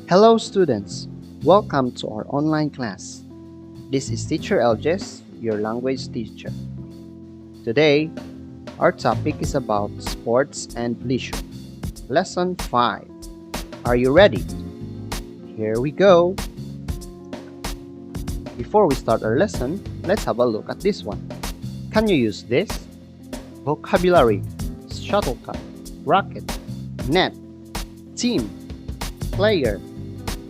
Hello students, welcome to our online class. This is Teacher Elges, your language teacher. Today, our topic is about sports and leisure. Lesson 5. Are you ready? Here we go. Before we start our lesson, let's have a look at this one. Can you use this? Vocabulary, shuttlecock, racket, net, team, player,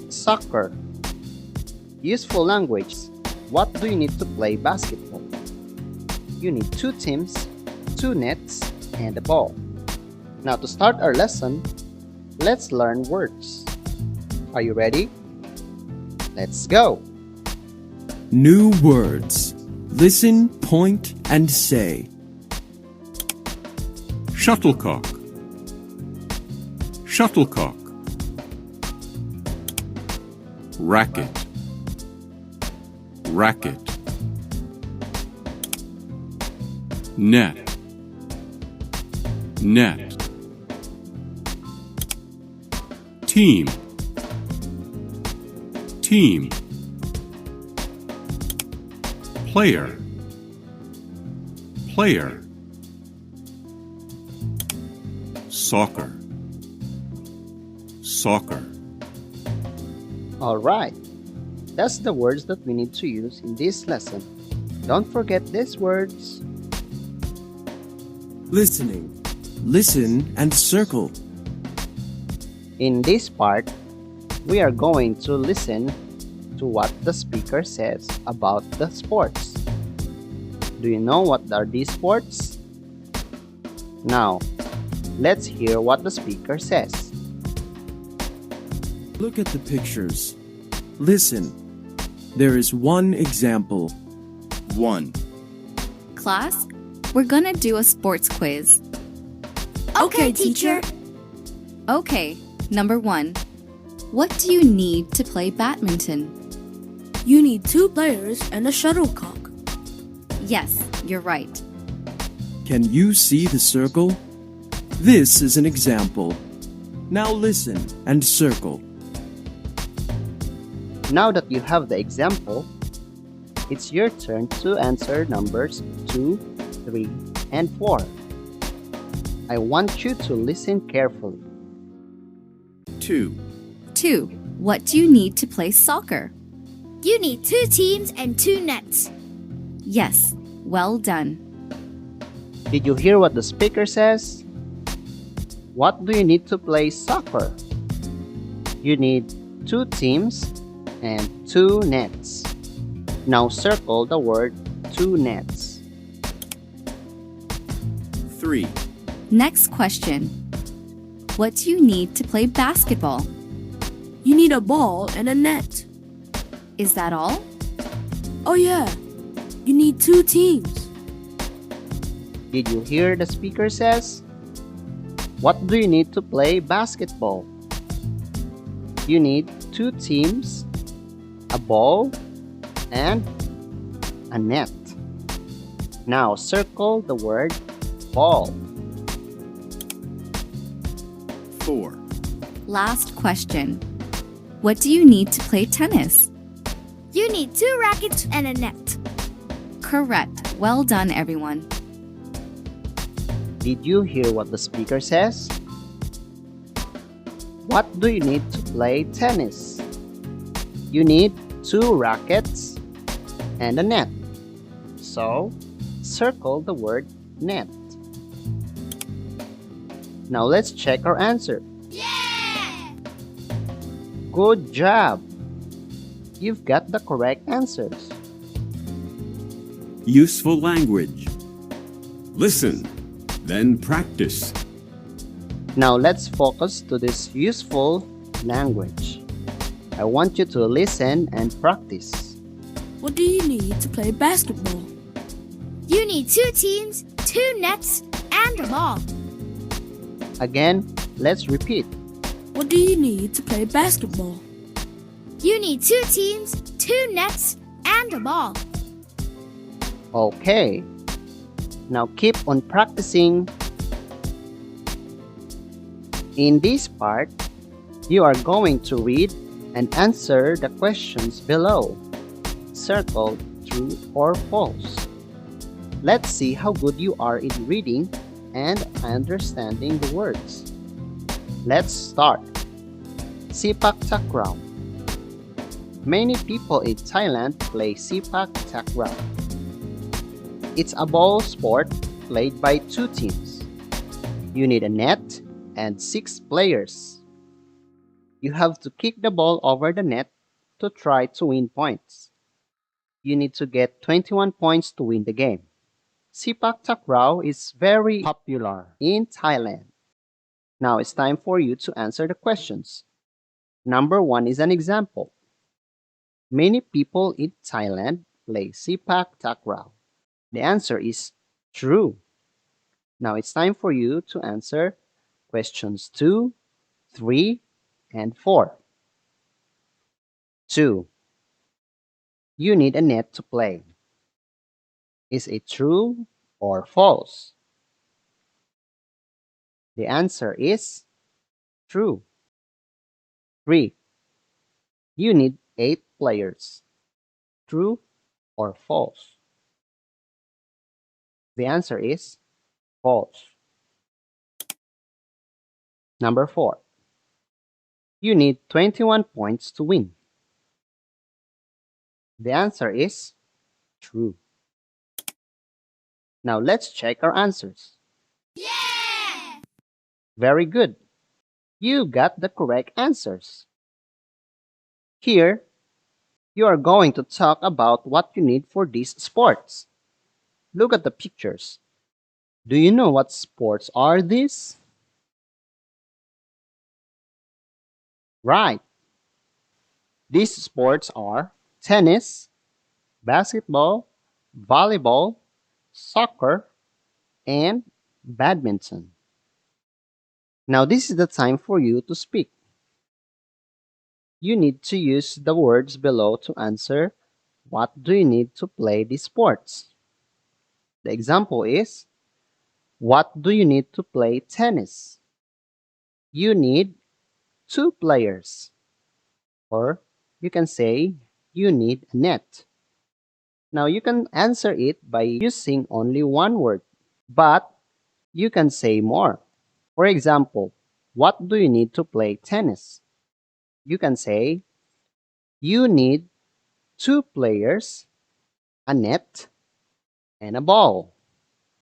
soccer. Useful language. What do you need to play basketball? You need 2 teams, 2 nets, and a ball. Now to start our lesson, let's learn words. Are you ready? Let's go! New words. Listen, point, and say. Shuttlecock. Shuttlecock. Racket. Racket. Net. Net. Team. Team. Player. Player. Soccer. Soccer. Alright, that's the words that we need to use in this lesson. Don't forget these words. Listening. Listen and circle. In this part, we are going to listen to what the speaker says about the sports. Do you know what are these sports? Now, let's hear what the speaker says. Look at the pictures. Listen. There is one example. 1. Class, we're gonna do a sports quiz. Okay, teacher. Okay, number 1. What do you need to play badminton? You need 2 players and a shuttlecock. Yes, you're right. Can you see the circle? This is an example. Now listen and circle. Now that you have the example, it's your turn to answer numbers 2, 3, and 4. I want you to listen carefully. 2. 2. What do you need to play soccer? You need 2 teams and 2 nets. Yes, well done. Did you hear what the speaker says? What do you need to play soccer? You need 2 teams and 2 nets. Now circle the word 2 nets. 3. Next question. What do you need to play basketball? You need a ball and a net. Is that all? Oh yeah, you need 2 teams. Did you hear the speaker says? What do you need to play basketball? You need 2 teams, a ball, and a net. Now circle the word ball. 4. Last question. What do you need to play tennis? You need 2 rackets and a net. Correct. Well done, everyone. Did you hear what the speaker says? What do you need to play tennis? You need 2 rackets and a net. So, circle the word net. Now let's check our answer. Yeah! Good job! You've got the correct answers. Useful language. Listen, then practice. Now let's focus to this useful language. I want you to listen and practice. What do you need to play basketball? You need 2 teams, 2 nets, and a ball. Again, let's repeat. What do you need to play basketball? You need 2 teams, 2 nets, and a ball. Okay. Now keep on practicing. In this part, you are going to read and answer the questions below. Circle true or false. Let's see how good you are in reading and understanding the words. Let's start. Sepak takraw. Many people in Thailand play sepak takraw. It's a ball sport played by two teams. You need a net and 6 players. You have to kick the ball over the net to try to win points. You need to get 21 points to win the game. Sepak takraw is very popular in Thailand. Now it's time for you to answer the questions. Number 1 is an example. Many people in Thailand play sepak takraw. The answer is true. Now it's time for you to answer questions 2, 3, and 4. 2. You need a net to play. Is it true or false? The answer is true. 3. You need 8 players. True or false? The answer is false. Number 4. You need 21 points to win. The answer is true. Now let's check our answers. Yeah! Very good. You got the correct answers. Here, you are going to talk about what you need for these sports. Look at the pictures. Do you know what sports are these? Right. These sports are tennis, basketball, volleyball, soccer, and badminton. Now this is the time for you to speak. You need to use the words below to answer what do you need to play these sports. The example is, what do you need to play tennis? You need 2 players. Or you can say you need a net. Now you can answer it by using only one word, but you can say more. For example, what do you need to play tennis? You can say you need 2 players, a net, and a ball.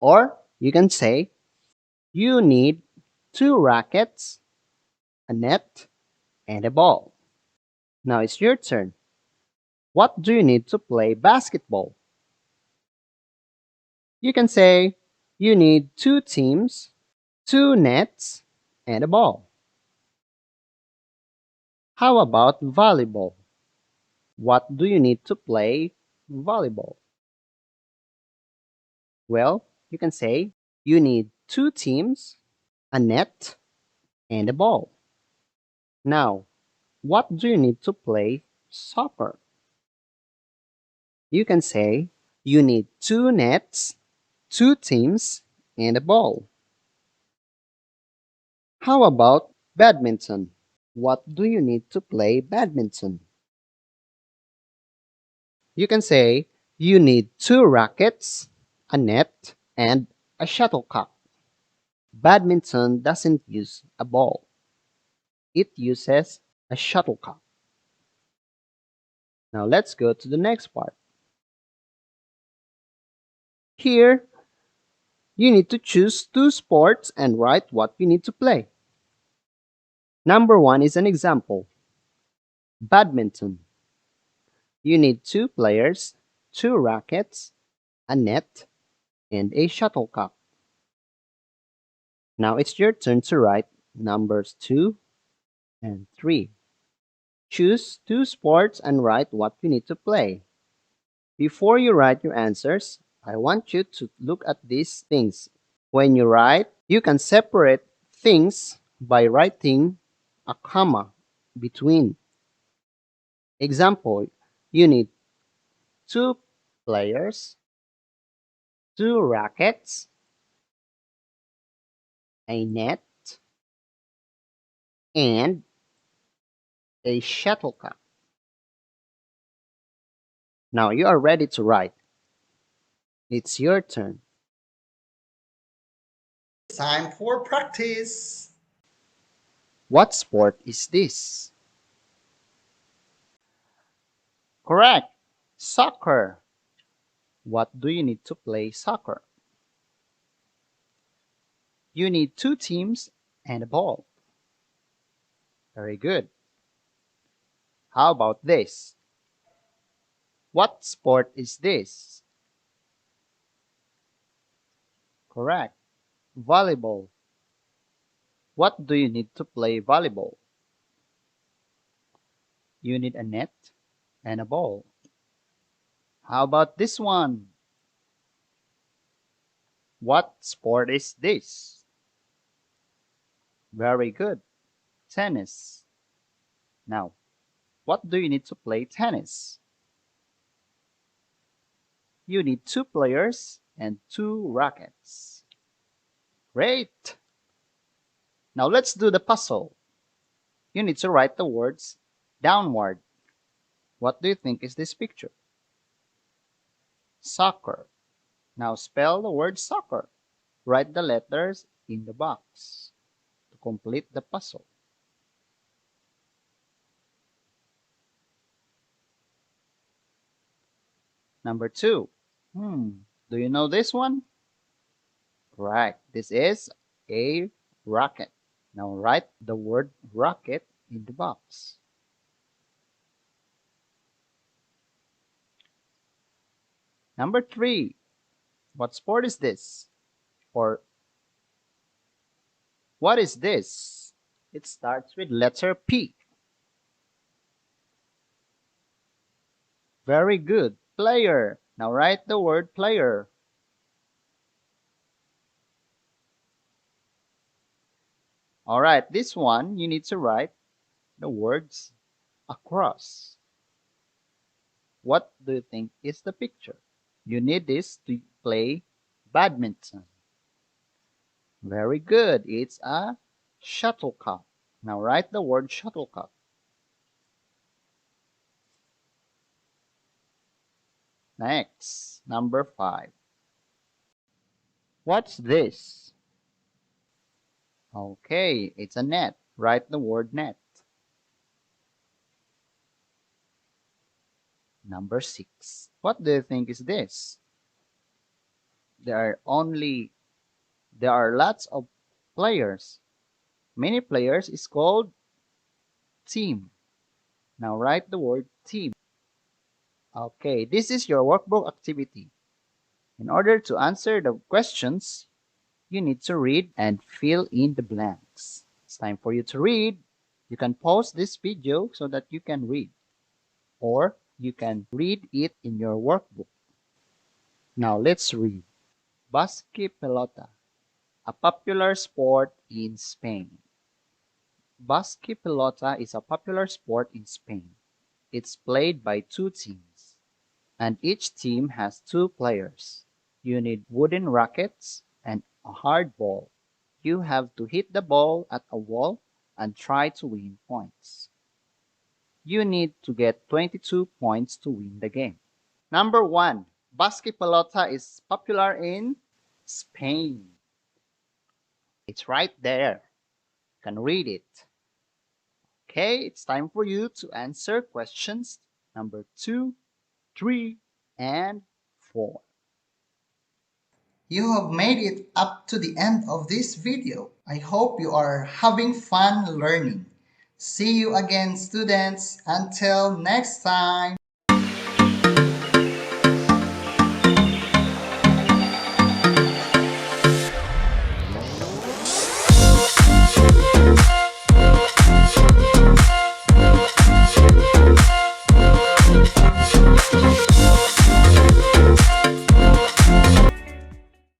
Or you can say you need 2 rackets, a net, and a ball. Now it's your turn. What do you need to play basketball? You can say you need 2 teams, 2 nets, and a ball. How about volleyball? What do you need to play volleyball? Well, you can say you need 2 teams, a net, and a ball. Now, what do you need to play soccer? You can say you need 2 nets, 2 teams, and a ball. How about badminton? What do you need to play badminton? You can say you need 2 rackets, a net, and a shuttlecock. Badminton doesn't use a ball. It uses a shuttlecock. Now let's go to the next part. Here, you need to choose 2 sports and write what you need to play. Number 1 is an example. Badminton. You need 2 players, 2 rackets, a net, and a shuttlecock. Now it's your turn to write numbers 2 and 3. Choose 2 sports and write what you need to play. Before you write your answers, I want you to look at these things. When you write, you can separate things by writing a comma between. Example, you need 2 players, 2 rackets, a net, and A shuttlecock. Now you are ready to write. It's your turn. Time for practice. What sport is this? Correct. Soccer. What do you need to play soccer? You need two teams and a ball. Very good. How about this? What sport is this? Correct. Volleyball. What do you need to play volleyball? You need a net and a ball. How about this one? What sport is this? Very good. Tennis. Now, what do you need to play tennis? You need two players and two rackets. Great! Now let's do the puzzle. You need to write the words downward. What do you think is this picture? Soccer. Now spell the word soccer. Write the letters in the box to complete the puzzle. Number 2. Do you know this one? Right. This is a rocket. Now write the word rocket in the box. Number 3. What sport is this? Or what is this? It starts with letter P. Very good. Player. Now write the word player. Alright, this one you need to write the words across. What do you think is the picture? You need this to play badminton. Very good. It's a shuttlecock. Now write the word shuttlecock. Next, number 5. What's this? Okay, it's a net. Write the word net. Number 6. What do you think is this? There are lots of players. Many players is called team. Now write the word team. Okay, this is your workbook activity. In order to answer the questions, you need to read and fill in the blanks. It's time for you to read. You can pause this video so that you can read, or you can read it in your workbook. Now let's read. Basque pelota, a popular sport in Spain. Basque pelota is a popular sport in Spain. It's played by two teams, and each team has two players. You need wooden rackets and a hard ball. You have to hit the ball at a wall and try to win points. You need to get 22 points to win the game. Number 1. Basque pelota is popular in Spain. It's right there. You can read it. Okay, it's time for you to answer questions number 2, 3, and 4. You have made it up to the end of this video. I hope you are having fun learning. See you again, students. Until next time.